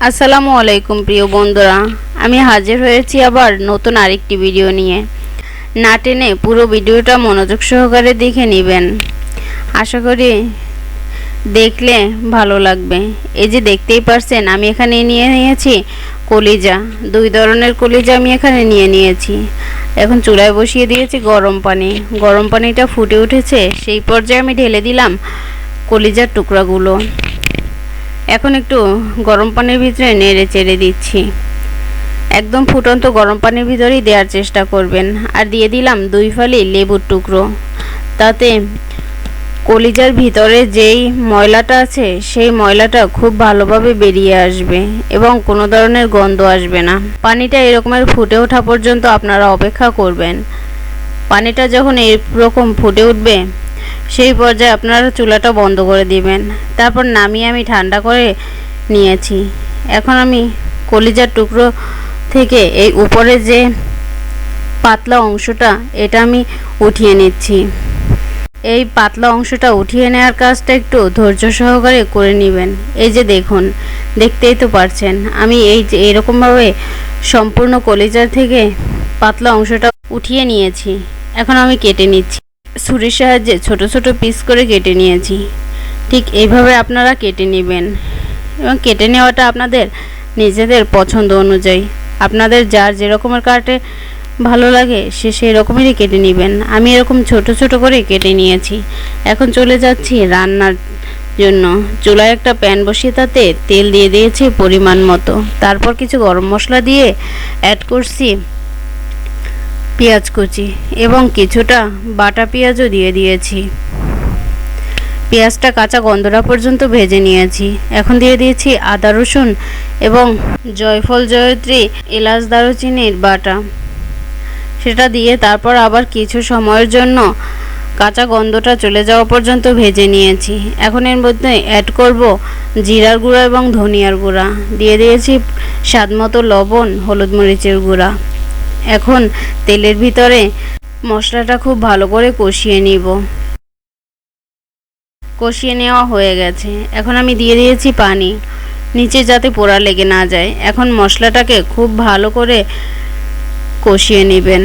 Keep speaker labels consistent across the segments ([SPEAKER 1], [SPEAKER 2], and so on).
[SPEAKER 1] আসসালামু আলাইকুম প্রিয় বন্ধুরা, আমি হাজির হয়েছি আবার নতুন আরেকটি ভিডিও নিয়ে। না টেনে পুরো ভিডিওটা মনোযোগ সহকারে দেখে নেবেন, আশা করি দেখলে ভালো লাগবে। এই যে দেখতেই পারছেন, আমি এখানে নিয়ে নিয়েছি কলিজা। দুই ধরনের কলিজা আমি এখানে নিয়ে নিয়েছি। এখন চুলায় বসিয়ে দিয়েছি গরম পানি। গরম পানিটা ফুটে উঠেছে, সেই পর্যায়ে আমি ঢেলে দিলাম কলিজার টুকরাগুলো। এখন একটু গরম পানির ভিতরে নেড়ে চেড়ে দিচ্ছি। একদম ফুটন্ত গরম পানির ভিতরেই দেওয়ার চেষ্টা করবেন। আর দিয়ে দিলাম 2 ফালি লেবুর টুকরো, তাতে কলিজার ভিতরে যেই ময়লাটা আছে সেই ময়লাটা খুব ভালোভাবে বেরিয়ে আসবে এবং কোনো ধরনের গন্ধ আসবে না। পানিটা এরকমের ফুটে ওঠা পর্যন্ত আপনারা অপেক্ষা করবেন। পানিটা যখন এরকম ফুটে উঠবে সেই পর্যায়ে আপনারা চুলাটা বন্ধ করে দিবেন। তারপর নামিয়ে আমি ঠান্ডা করে নিয়েছি। এখন আমি কলিজার টুকরো থেকে এই উপরে যে পাতলা অংশটা, এটা আমি উঠিয়ে নিচ্ছি। এই পাতলা অংশটা উঠিয়ে নেওয়ার কাজটা একটু ধৈর্য সহকারে করে নেবেন। এই যে দেখুন, দেখতেই তো পারছেন, আমি এই যে এরকমভাবে সম্পূর্ণ কলিজার থেকে পাতলা অংশটা উঠিয়ে নিয়েছি। এখন আমি কেটে নিচ্ছি। ছুরির সাহায্যে ছোট ছোট পিস করে কেটে নিয়েছি। ঠিক এইভাবে আপনারা কেটে নেবেন এবং কেটে নেওয়াটা আপনাদের নিজেদের পছন্দ অনুযায়ী, আপনাদের যার যেরকমের কাটে ভালো লাগে সে সেই রকমেরই কেটে নেবেন। আমি এরকম ছোট ছোট করে কেটে নিয়েছি। এখন চলে যাচ্ছি রান্নার জন্য। চুলায় একটা প্যান বসিয়ে তাতে তেল দিয়ে দিয়েছি পরিমাণ মতো। তারপর কিছু গরম মশলা দিয়ে অ্যাড করছি পেঁয়াজ কুচি এবং কিছুটা বাটা পেঁয়াজও দিয়ে দিয়েছি। পেঁয়াজটা কাঁচা গন্ধটা পর্যন্ত ভেজে নিয়েছি। এখন দিয়ে দিয়েছি আদা রসুন এবং জয়ফল জয়ত্রী এলাচ দারুচিনির বাটা, সেটা দিয়ে তারপর আবার কিছু সময়ের জন্য কাঁচা গন্ধটা চলে যাওয়া পর্যন্ত ভেজে নিয়েছি। এখন এর মধ্যে অ্যাড করব জিরার গুঁড়া এবং ধনিয়ার গুঁড়া। দিয়ে দিয়েছি স্বাদমতো লবণ, হলুদ মরিচের গুঁড়া। এখন তেলের ভিতরে মশলাটা খুব ভালো করে কষিয়ে নিব। কষিয়ে নেওয়া হয়ে গেছে। এখন আমি দিয়ে দিয়েছি পানি, নিচে যাতে পোড়া লেগে না যায়। এখন মশলাটাকে খুব ভালো করে কষিয়ে নেবেন।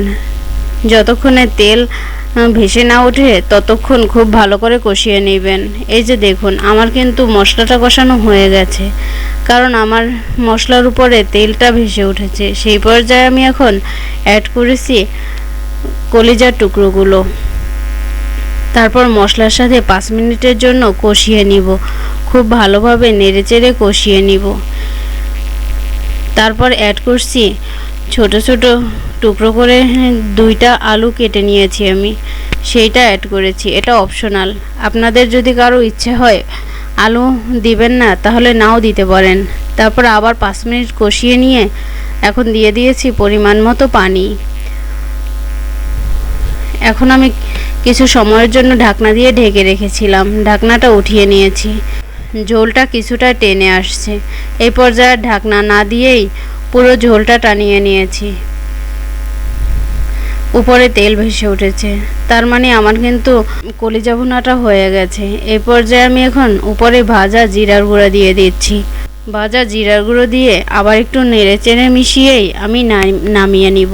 [SPEAKER 1] যতক্ষণে তেল ভেসে না ওঠে ততক্ষণ খুব ভালো করে কষিয়ে নেবেন। এই যে দেখুন, আমার কিন্তু মশলাটা কষানো হয়ে গেছে, কারণ আমার মশলার উপরে তেলটা ভেসে উঠেছে। সেই পর্যায়ে আমি এখন অ্যাড করেছি কলিজার টুকরোগুলো। তারপর মশলার সাথে 5 মিনিটের জন্য কষিয়ে নিব। খুব ভালোভাবে নেড়েচেড়ে কষিয়ে নিব। তারপর অ্যাড করছি ছোট ছোট টুকরো করে 2টা আলু কেটে নিয়েছি আমি, সেইটা অ্যাড করেছি। এটা অপশনাল, আপনাদের যদি কারো ইচ্ছে হয় আলু দিবেন না তাহলে নাও দিতে পারেন। তারপর আবার 5 মিনিট কষিয়ে নিয়ে এখন দিয়ে দিয়েছি পরিমাণ মতো পানি। এখন আমি কিছু সময়ের জন্য ঢাকনা দিয়ে ঢেকে রেখেছিলাম। ঢাকনাটা উঠিয়ে নিয়েছি। ঝোলটা কিছুটা টেনে আসছে। এই পর্যায়ে ঢাকনা না দিয়েই পুরো ঝোলটা টানিয়ে নিয়েছি। উপরে তেল ভেসে উঠেছে, তার মানে আমার কিন্তু কলিজা ভুনাটা হয়ে গেছে। এই পর্যায়ে আমি এখন উপরে ভাজা জিরার গুঁড়া দিয়ে দিচ্ছি। ভাজা জিরার গুঁড়ো দিয়ে আবার একটু নেড়ে চেড়ে মিশিয়েই আমি নামিয়ে নিব।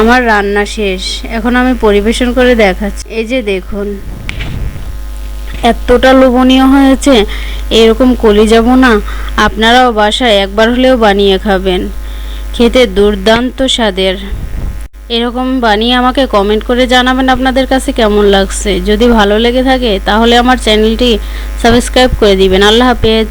[SPEAKER 1] আমার রান্না শেষ। এখন আমি পরিবেশন করে দেখাচ্ছি। এই যে দেখুন, এতটা লোভনীয় হয়েছে। এরকম কলিজা ভুনা আপনারাও বাসায় একবার হলেও বানিয়ে খাবেন, খেতে দুর্দান্ত স্বাদের। এরকম বানিয়ে আমাকে কমেন্ট করে জানাবেন আপনাদের কাছে কেমন লাগছে। যদি ভালো লেগে থাকে তাহলে আমার চ্যানেলটি সাবস্ক্রাইব করে দিবেন। আল্লাহ হাফেজ।